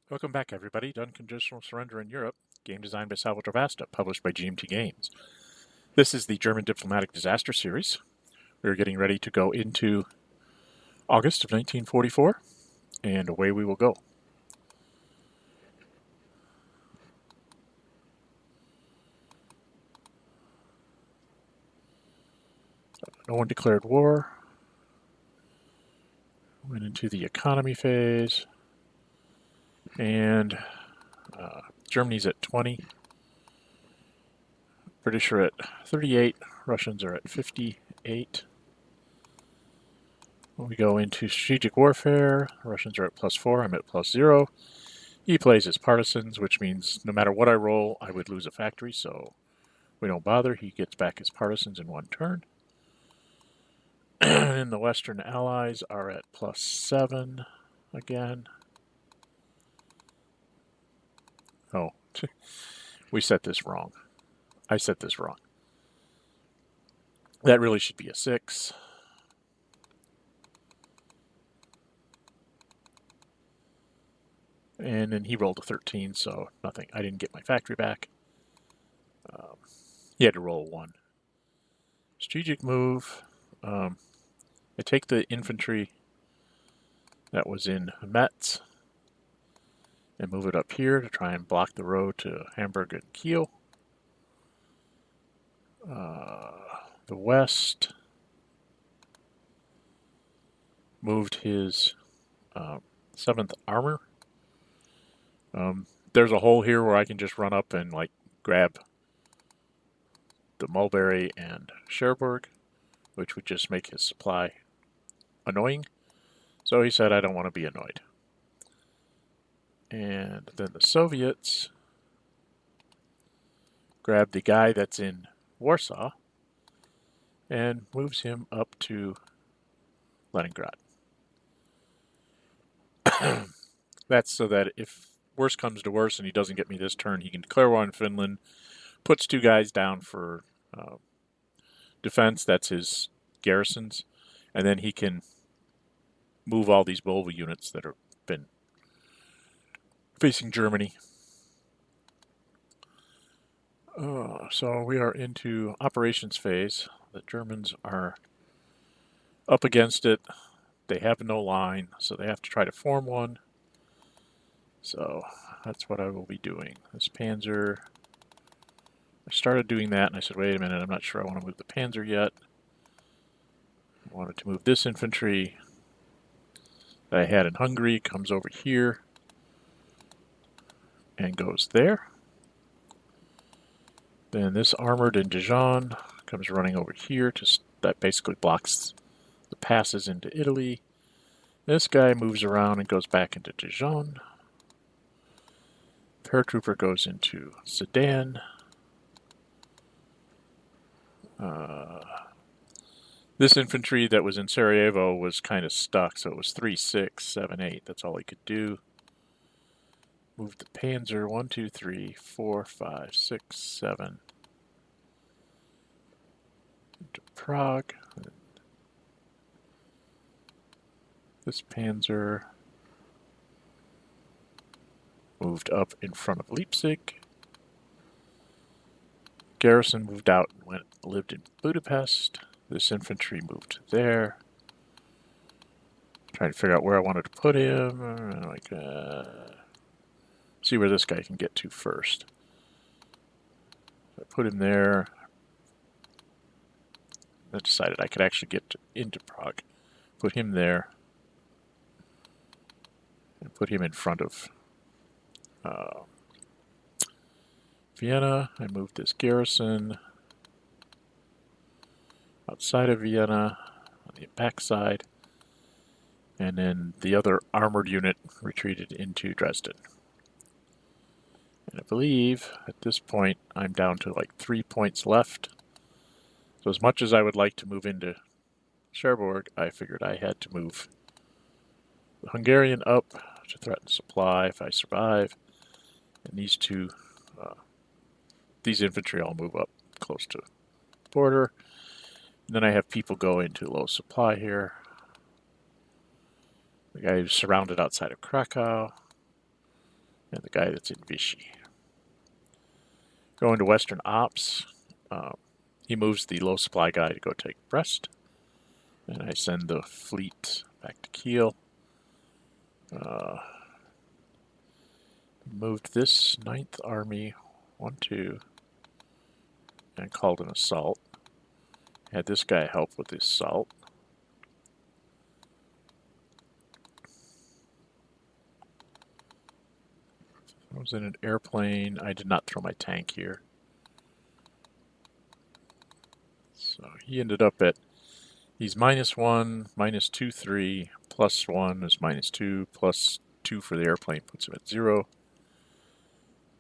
Welcome back, everybody, to Unconditional Surrender in Europe, game designed by Salvatore Vasta, published by GMT Games. This is the German Diplomatic Disaster Series. We're getting ready to go into August of 1944, and away we will go. No one declared war. Went into the economy phase, and Germany's at 20. British are at 38. Russians are at 58. When we go into strategic warfare, Russians are at +4. I'm at +0. He plays his partisans, which means no matter what I roll, I would lose a factory, so we don't bother. He gets back his partisans in one turn. And the Western Allies are at +7 again. Oh, we set this wrong. I set this wrong. That really should be a 6. And then he rolled a 13, so nothing. I didn't get my factory back. He had to roll a 1. Strategic move. I take the infantry that was in Metz and move it up here to try and block the road to Hamburg and Kiel. The West moved his 7th Armor. There's a hole here where I can just run up and like grab the Mulberry and Cherbourg, which would just make his supply annoying. So he said, I don't want to be annoyed. And then the Soviets grab the guy that's in Warsaw and moves him up to Leningrad. That's so that if worse comes to worse and he doesn't get me this turn, he can declare war on Finland, puts 2 guys down for defense, that's his garrisons, and then he can move all these Volvo units that have been facing Germany. So we are into operations phase. The Germans are up against it. They have no line, so they have to try to form one. So that's what I will be doing. This Panzer, I started doing that and I said, wait a minute, I'm not sure I want to move the Panzer yet. I wanted to move this infantry that I had in Hungary, comes over here and goes there. Then this armored in Dijon comes running over here. That basically blocks the passes into Italy. This guy moves around and goes back into Dijon. Paratrooper goes into Sedan. This infantry that was in Sarajevo was kind of stuck, so it was 3, 6, 7, 8. That's all he could do. Moved the Panzer 1, 2, 3, 4, 5, 6, 7 into Prague. This Panzer moved up in front of Leipzig. Garrison moved out and lived in Budapest. This infantry moved there. Trying to figure out where I wanted to put him. See where this guy can get to first. So I put him there. I decided I could actually get into Prague. Put him there. And put him in front of Vienna. I moved this garrison outside of Vienna on the backside. And then the other armored unit retreated into Dresden. And I believe at this point I'm down to like 3 points left. So as much as I would like to move into Cherbourg, I figured I had to move the Hungarian up to threaten supply if I survive. And these two, these infantry all move up close to the border. And then I have people go into low supply here. The guy who's surrounded outside of Krakow. and the guy that's in Vichy. Going to Western Ops, he moves the low supply guy to go take Brest, and I send the fleet back to Kiel. Moved this 9th Army 1-2 and called an assault. Had this guy help with the assault. I was in an airplane. I did not throw my tank here. So he ended up at, he's -1, -2, 3, +1 is -2, +2 for the airplane puts him at 0.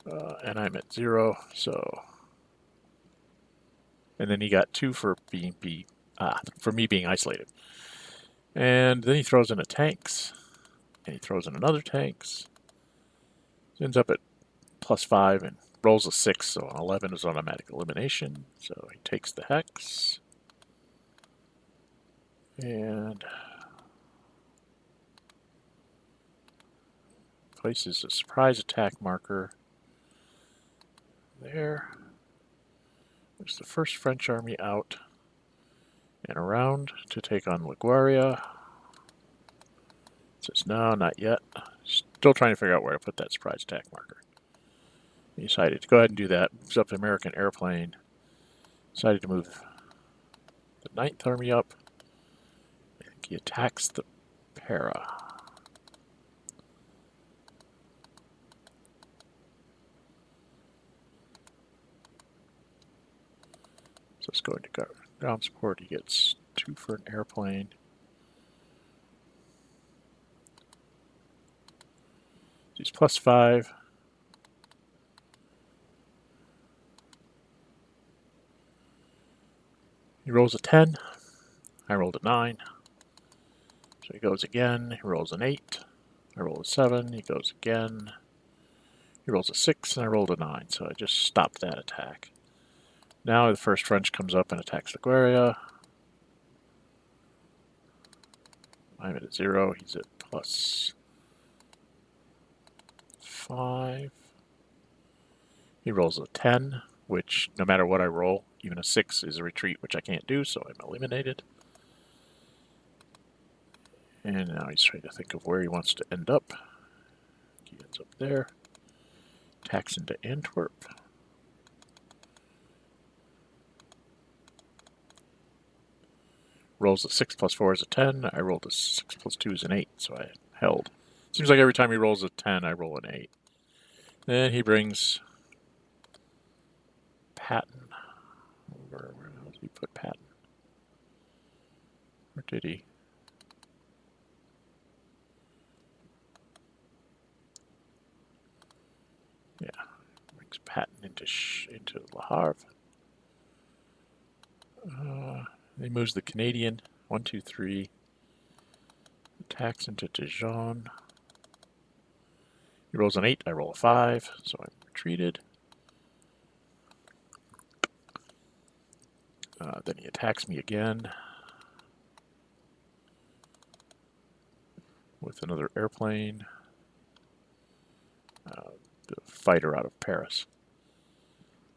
And I'm at 0, so. And then he got 2 for for me being isolated. And then he throws in a tanks, and he throws in another tanks. Ends up at +5 and rolls a 6, so an 11 is automatic elimination. So he takes the hex. And places a surprise attack marker there. There's the first French army out and around to take on LaGuardia. It says, no, not yet. Still trying to figure out where to put that surprise attack marker. He decided to go ahead and do that. Moves up the American airplane. Decided to move the 9th Army up. I think he attacks the Para. So it's going to ground support. He gets 2 for an airplane. He's +5. He rolls a 10. I rolled a 9. So he goes again. He rolls an 8. I roll a 7. He goes again. He rolls a 6, and I rolled a 9. So I just stopped that attack. Now the first French comes up and attacks LaGuardia. I'm at 0. He's at +5. He rolls a 10, which no matter what I roll, even a 6 is a retreat, which I can't do, so I'm eliminated. And now he's trying to think of where he wants to end up. He ends up there. Attacks into Antwerp. Rolls a 6 +4 is a 10. I rolled a 6 +2 is an 8, so I held. Seems like every time he rolls a 10, I roll an 8. Then he brings Patton. Where did he put Patton? Where did he? Yeah, brings Patton into Le Havre. He moves the Canadian 1, 2, 3. Attacks into Dijon. He rolls an 8. I roll a 5, so I'm retreated. Then he attacks me again with another airplane. The fighter out of Paris.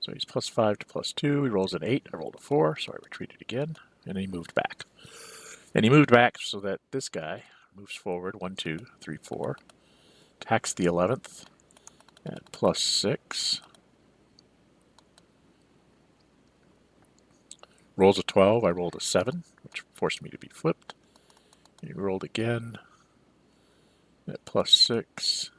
So he's +5 to +2. He rolls an 8. I rolled a 4, so I retreated again. And he moved back. And he moved back so that this guy moves forward 1, 2, 3, 4. Attacks the 11th at +6. Rolls a 12. I rolled a 7, which forced me to be flipped. He rolled again at +6.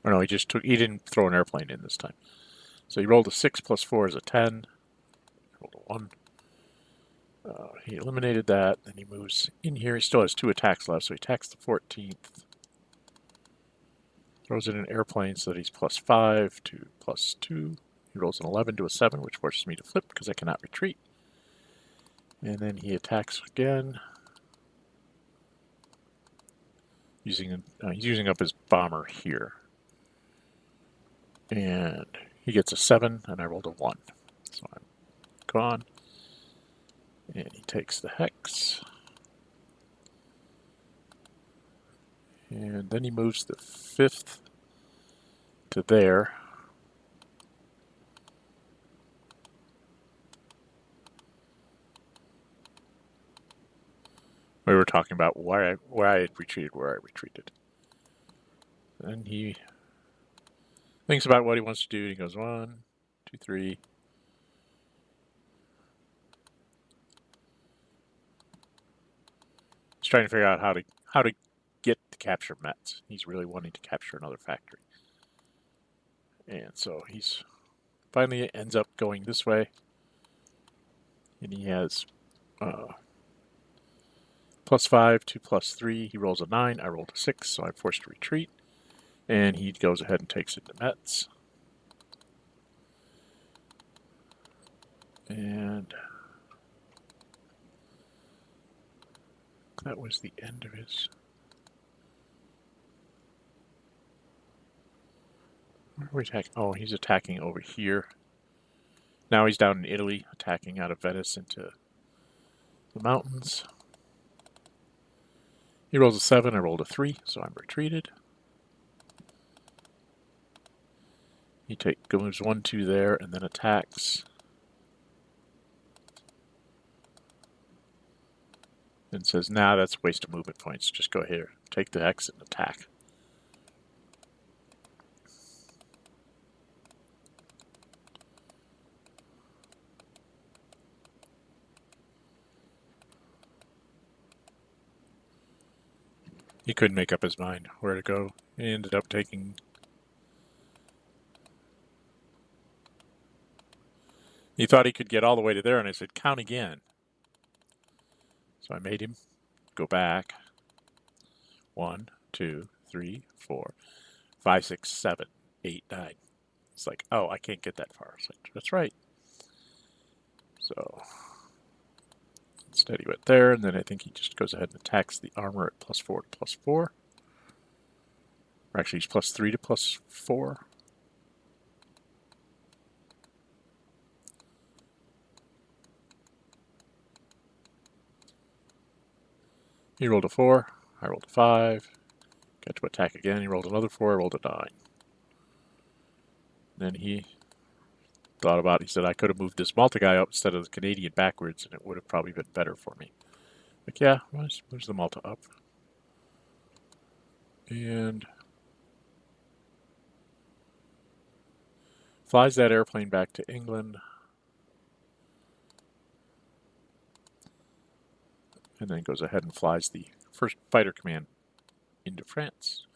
Or no, he didn't throw an airplane in this time. So he rolled a 6 +4 is a 10. Rolled a 1. He eliminated that. Then he moves in here. He still has 2 attacks left, so he attacks the 14th. Throws in an airplane so that he's +5 to +2. He rolls an 11 to a 7, which forces me to flip because I cannot retreat. And then he attacks again. He's using up his bomber here. And he gets a 7, and I rolled a 1. So I'm gone. And he takes the hex. And then he moves the 5th to there. We were talking about where I had retreated, where I retreated. And he thinks about what he wants to do. And he goes 1, 2, 3. He's trying to figure out how to get to capture Metz. He's really wanting to capture another factory. And so he's finally ends up going this way. And he has +5 to +3. He rolls a 9. I rolled a 6, so I'm forced to retreat. And he goes ahead and takes it to Metz. And that was the end of his. Where are we attacking? Oh, he's attacking over here. Now he's down in Italy, attacking out of Venice into the mountains. He rolls a 7, I rolled a 3, so I'm retreated. He moves 1, 2 there, and then attacks. And says, nah, that's a waste of movement points. Just go here, take the exit and attack. He couldn't make up his mind where to go. He ended up taking... He thought he could get all the way to there, and I said, count again. So I made him go back. 1, 2, 3, 4, 5, 6, 7, 8, 9. It's like, oh, I can't get that far. It's like, that's right. So instead he went there, and then I think he just goes ahead and attacks the armor at +4 to +4. Or actually, he's +3 to +4. He rolled a 4. I rolled a 5. Got to attack again. He rolled another 4. I rolled a 9. Then he thought about it. He said, I could have moved this Malta guy up instead of the Canadian backwards, and it would have probably been better for me. Like, yeah, let's move the Malta up. And flies that airplane back to England. And then goes ahead and flies the 1st Fighter Command into France.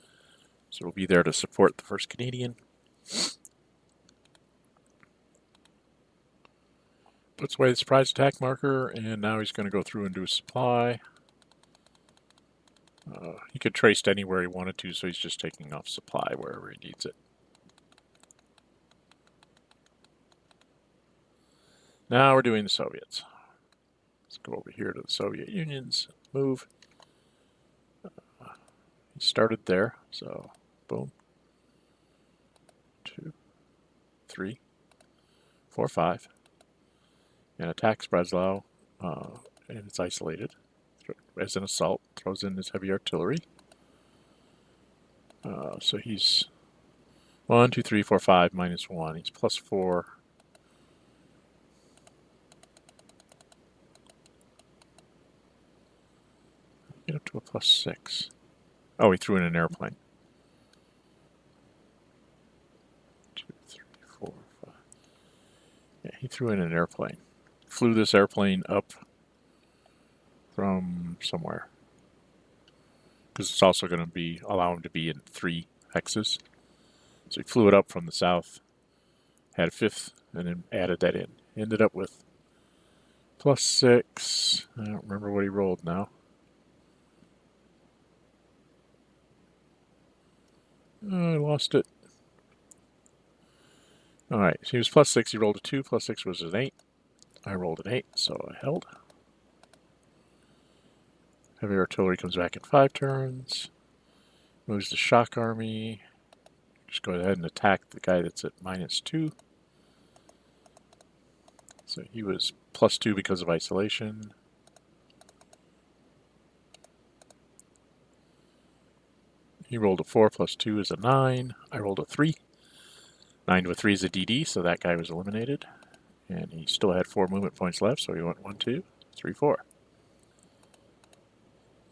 So we'll be there to support the 1st Canadian. Puts away the surprise attack marker, and now he's going to go through and do a supply. He could trace to anywhere he wanted to, so he's just taking off supply wherever he needs it. Now we're doing the Soviets. Let's go over here to the Soviet Union's move. He started there, so boom. 2, 3, 4, 5. And attacks Breslau, and it's isolated. As an assault, throws in his heavy artillery. So he's 1, 2, 3, 4, 5, -1. He's +4. Get up to a +6. Oh, he threw in an airplane. 2, 3, 4, 5. Yeah, he threw in an airplane. Flew this airplane up from somewhere. Because it's also going to allow him to be in 3 hexes. So he flew it up from the south, had a 5th, and then added that in. Ended up with +6. I don't remember what he rolled now. I lost it. Alright, so he was +6. He rolled a 2. +6 was an 8. I rolled an 8, so I held. Heavy artillery comes back in 5 turns. Moves the shock army. Just go ahead and attack the guy that's at -2. So he was +2 because of isolation. He rolled a 4 plus 2 is a 9. I rolled a 3. 9 with 3 is a DD, so that guy was eliminated. And he still had 4 movement points left, so he went 1, 2, 3, 4.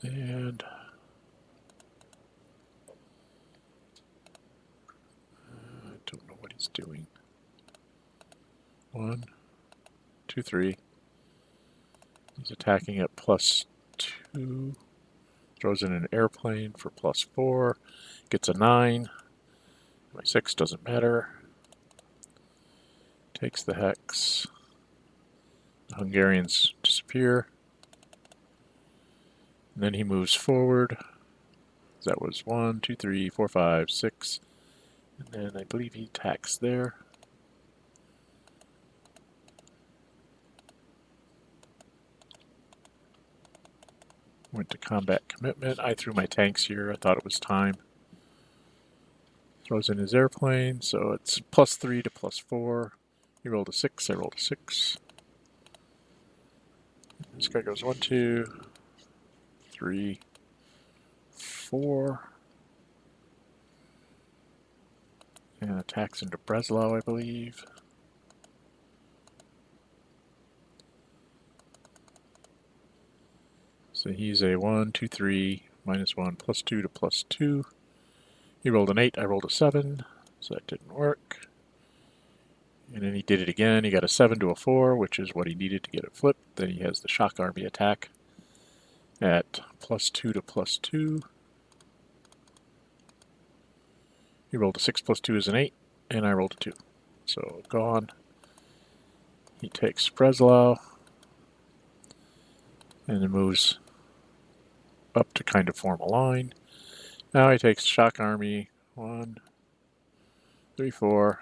And I don't know what he's doing. 1, 2, 3. He's attacking at plus 2. Throws in an airplane for plus 4. Gets a 9. My 6 doesn't matter. Takes the hex. The Hungarians disappear. And then he moves forward. That was 1, 2, 3, 4, 5, 6. And then I believe he attacks there. Went to combat commitment. I threw my tanks here. I thought it was time. Throws in his airplane, so it's plus 3 to plus 4. He rolled a 6. I rolled a 6. This guy goes 1, 2, 3, 4. And attacks into Breslau, I believe. So he's a 1, 2, 3, minus 1, plus 2 to plus 2. He rolled an 8, I rolled a 7, so that didn't work. And then he did it again. He got a 7 to a 4, which is what he needed to get it flipped. Then he has the shock army attack at plus 2 to plus 2. He rolled a 6 plus 2 is an 8, and I rolled a 2. So gone. He takes Breslau, and then moves up to kind of form a line. Now he takes shock army. 1, 3, 4.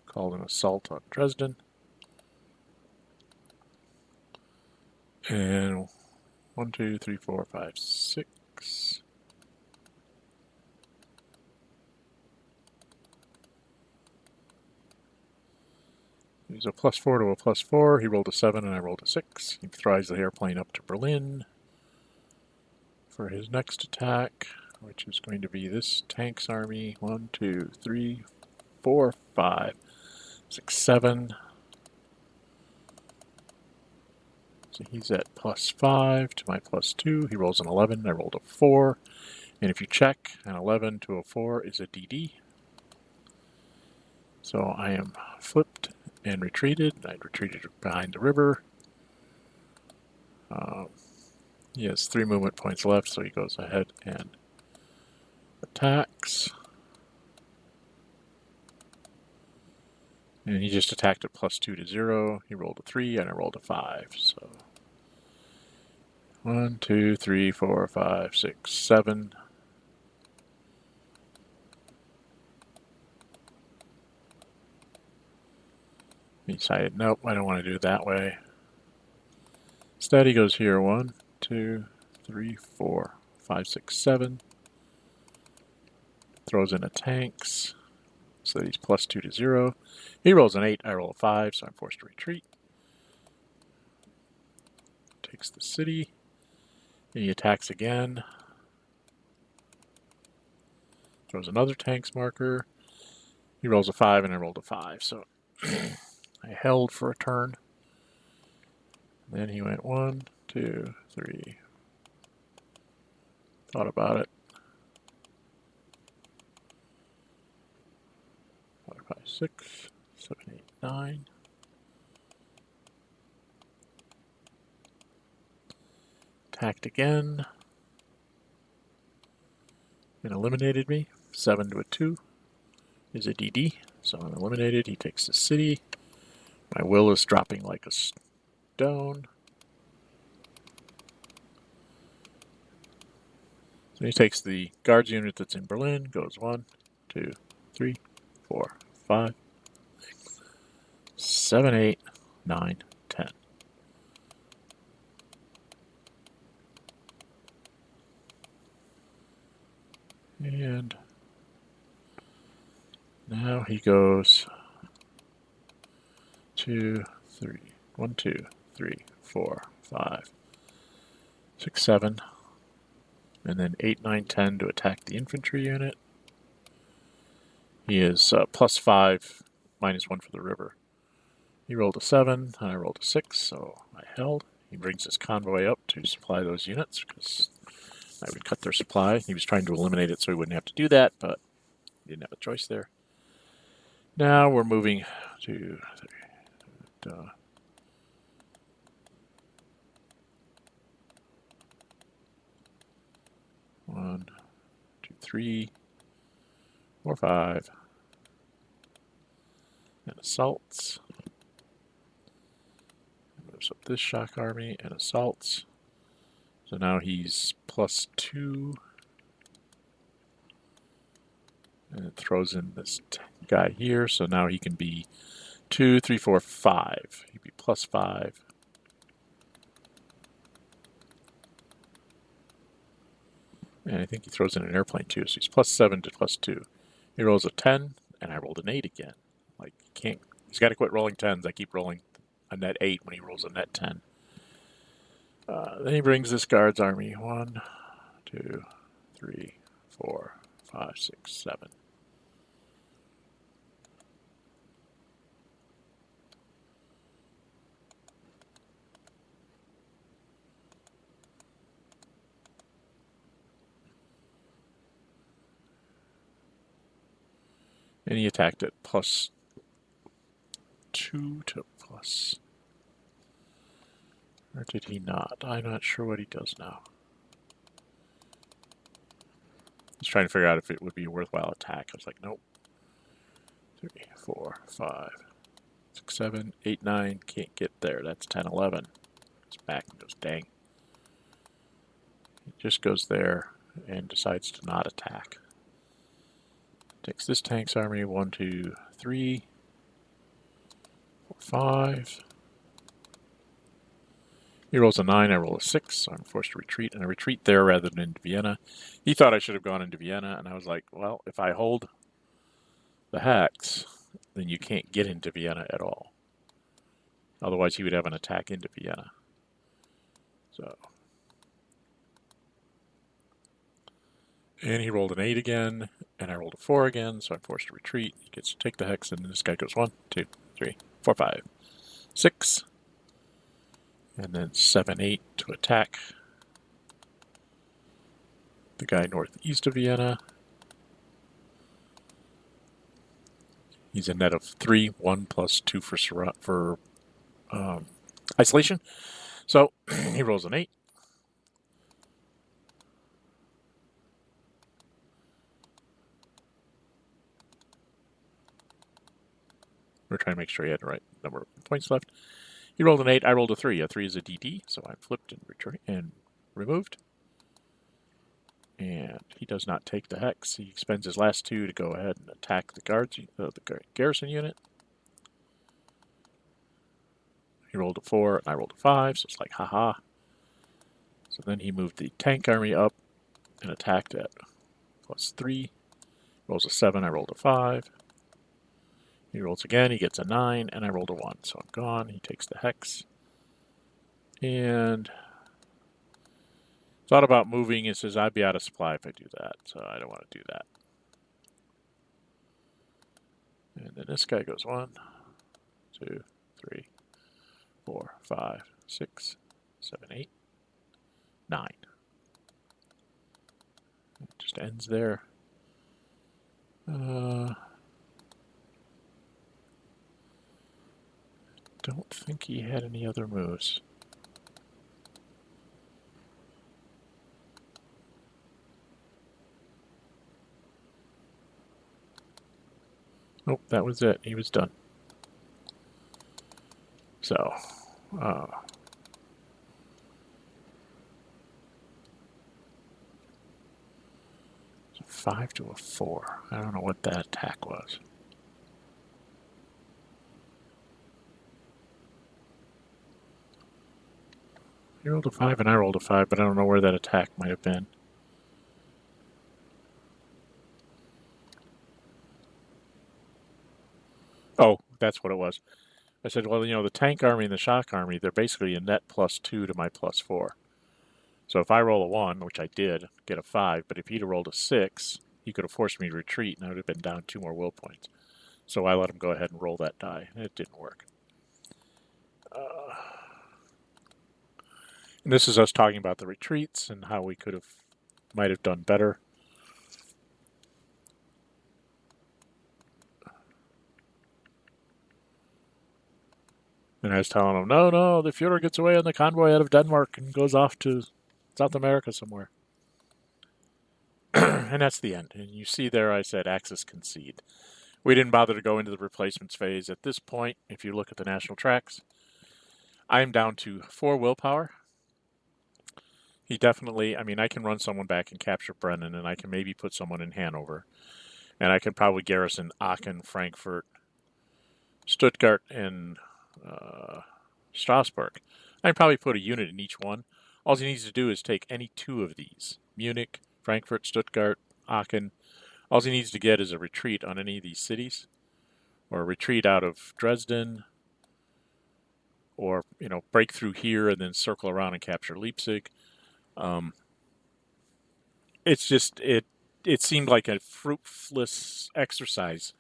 Called an assault on Dresden. And 1, 2, 3, 4, 5, 6. He's a plus 4 to a plus 4. He rolled a 7 and I rolled a 6. He throws the airplane up to Berlin for his next attack, which is going to be this tank's army. 1, 2, 3, 4, 5, 6, 7. So he's at plus 5 to my plus 2. He rolls an 11. I rolled a 4. And if you check, an 11 to a 4 is a DD. So I am flipped and retreated. I retreated behind the river. He has 3 movement points left, so he goes ahead and attacks. And he just attacked at plus 2 to 0. He rolled a 3 and I rolled a 5. So 1, 2, 3, 4, 5, 6, 7. He decided, nope, I don't want to do it that way. Instead, he goes here 1, 2, 3, 4, 5, 6, 7. Throws in a tanks so that he's plus 2 to 0. He rolls an 8, I roll a 5, so I'm forced to retreat. Takes the city. And he attacks again. Throws another tanks marker. He rolls a 5 and I rolled a 5, so I held for a turn. Then he went 1, 2, 3. Thought about it. 4, 5, 6, 7, 8, 9. Attacked again. And eliminated me. 7 to a 2 is a DD. So I'm eliminated. He takes the city. My will is dropping like a stone. So he takes the guards unit that's in Berlin, goes 1, 2, 3, 4, 5, 6, 7, 8, 9, 10. And now he goes 2, 3, 1, 2, 3, 4, 5, 6, 7. And then 8, 9, 10 to attack the infantry unit. He is +5, -1 for the river. He rolled a 7, and I rolled a 6, so I held. He brings his convoy up to supply those units, because I would cut their supply. He was trying to eliminate it so he wouldn't have to do that, but he didn't have a choice there. Now we're moving to... 1, 2, 3, 4, 5. And assaults. Moves up this shock army and assaults. So now he's +2. And it throws in this guy here, so now he can be 2, 3, 4, 5. He'd be +5. And I think he throws in an airplane too, so he's +7 to +2. He rolls a 10, and I rolled an 8 again. Like, he's got to quit rolling 10s. I keep rolling a net 8 when he rolls a net 10. Then he brings this guards army. 1, 2, 3, 4, 5, 6, 7. And he attacked it +2 to +. Or did he not? I'm not sure what he does now. He's trying to figure out if it would be a worthwhile attack. I was like, nope. 3, 4, 5, 6, 7, 8, 9. Can't get there. That's 10, 11. It's back and goes, dang. He just goes there and decides to not attack. Takes this tank's army. 1, 2, 3, 4, 5. He rolls a 9, I roll a 6, so I'm forced to retreat, and I retreat there rather than into Vienna. He thought I should have gone into Vienna, and I was like, well, if I hold the hex, then you can't get into Vienna at all. Otherwise, he would have an attack into Vienna. So. And he rolled an 8 again, and I rolled a 4 again, so I'm forced to retreat. He gets to take the hex, and this guy goes 1, 2, 3, 4, 5, 6. And then 7, 8 to attack the guy northeast of Vienna. He's a net of 3, 1 plus 2 for isolation. So he rolls an 8. We're trying to make sure he had the right number of points left. He rolled an 8. I rolled a 3. A 3 is a DD, so I'm flipped and removed. And he does not take the hex. He expends his last 2 to go ahead and attack the the garrison unit. He rolled a 4, and I rolled a 5, so it's like, haha. So then he moved the tank army up and attacked at +3. Rolls a 7, I rolled a 5. He rolls again, he gets a 9, and I rolled a 1, so I'm gone. He takes the hex. And thought about moving. It says I'd be out of supply if I do that, so I don't want to do that. And then this guy goes 1, 2, 3, 4, 5, 6, 7, 8, 9. It just ends there. Don't think he had any other moves. Nope, that was it. He was done. So, 5 to a 4. I don't know what that attack was. He rolled a 5 and I rolled a 5, but I don't know where that attack might have been. Oh, that's what it was. I said, well, you know, the tank army and the shock army, they're basically a net +2 to my +4. So if I roll a 1, which I did, get a 5, but if he'd have rolled a 6, he could have forced me to retreat, and I would have been down 2 more will points. So I let him go ahead and roll that die. It didn't work. And this is us talking about the retreats and how we might have done better. And I was telling him, no, the Fuhrer gets away on the convoy out of Denmark and goes off to South America somewhere. And that's the end. And you see there I said Axis concede. We didn't bother to go into the replacements phase. At this point, if you look at the national tracks, I'm down to 4 willpower. He definitely, I can run someone back and capture Brennan, and I can maybe put someone in Hanover. And I can probably garrison Aachen, Frankfurt, Stuttgart, and Strasbourg. I can probably put a unit in each one. All he needs to do is take any 2 of these. Munich, Frankfurt, Stuttgart, Aachen. All he needs to get is a retreat on any of these cities. Or a retreat out of Dresden. Or, break through here and then circle around and capture Leipzig. It's just, it seemed like a fruitless exercise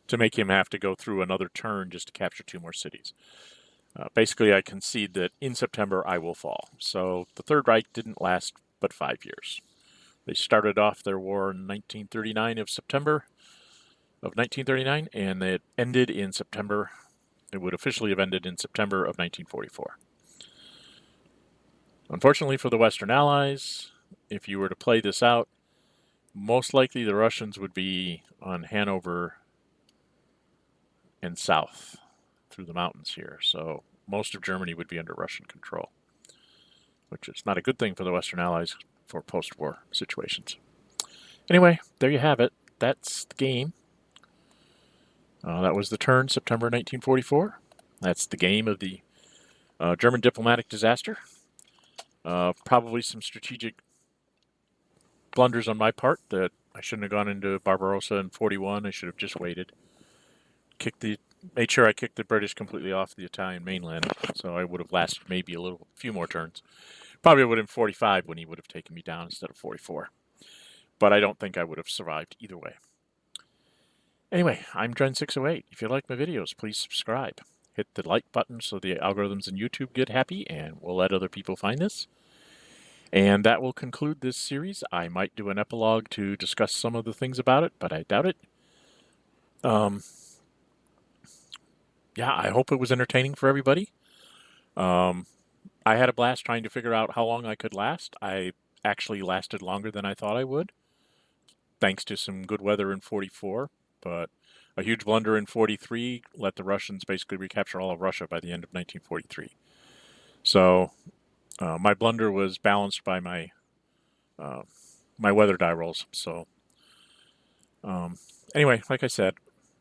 to make him have to go through another turn just to capture 2 more cities. Basically, I concede that in September I will fall. So the Third Reich didn't last but 5 years. They started off their war in 1939 of September of 1939, and it ended in September. It would officially have ended in September of 1944. Unfortunately for the Western Allies, if you were to play this out, most likely the Russians would be on Hanover and south through the mountains here. So most of Germany would be under Russian control, which is not a good thing for the Western Allies for post-war situations. Anyway, there you have it. That's the game. That was the turn, September 1944. That's the game of the German diplomatic disaster. Probably some strategic blunders on my part that I shouldn't have gone into Barbarossa in 41. I should have just waited. Made sure I kicked the British completely off the Italian mainland, so I would have lasted maybe a few more turns. Probably would have been 45 when he would have taken me down instead of 44. But I don't think I would have survived either way. Anyway, I'm Dren608. If you like my videos, please subscribe. Hit the like button so the algorithms in YouTube get happy, and we'll let other people find this. And that will conclude this series. I might do an epilogue to discuss some of the things about it, but I doubt it. Yeah, I hope it was entertaining for everybody. I had a blast trying to figure out how long I could last. I actually lasted longer than I thought I would, thanks to some good weather in 44, but a huge blunder in 43 let the Russians basically recapture all of Russia by the end of 1943. So my blunder was balanced by my weather die rolls. So anyway, like I said,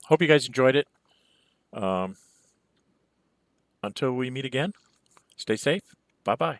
hope you guys enjoyed it. Until we meet again, stay safe. Bye-bye.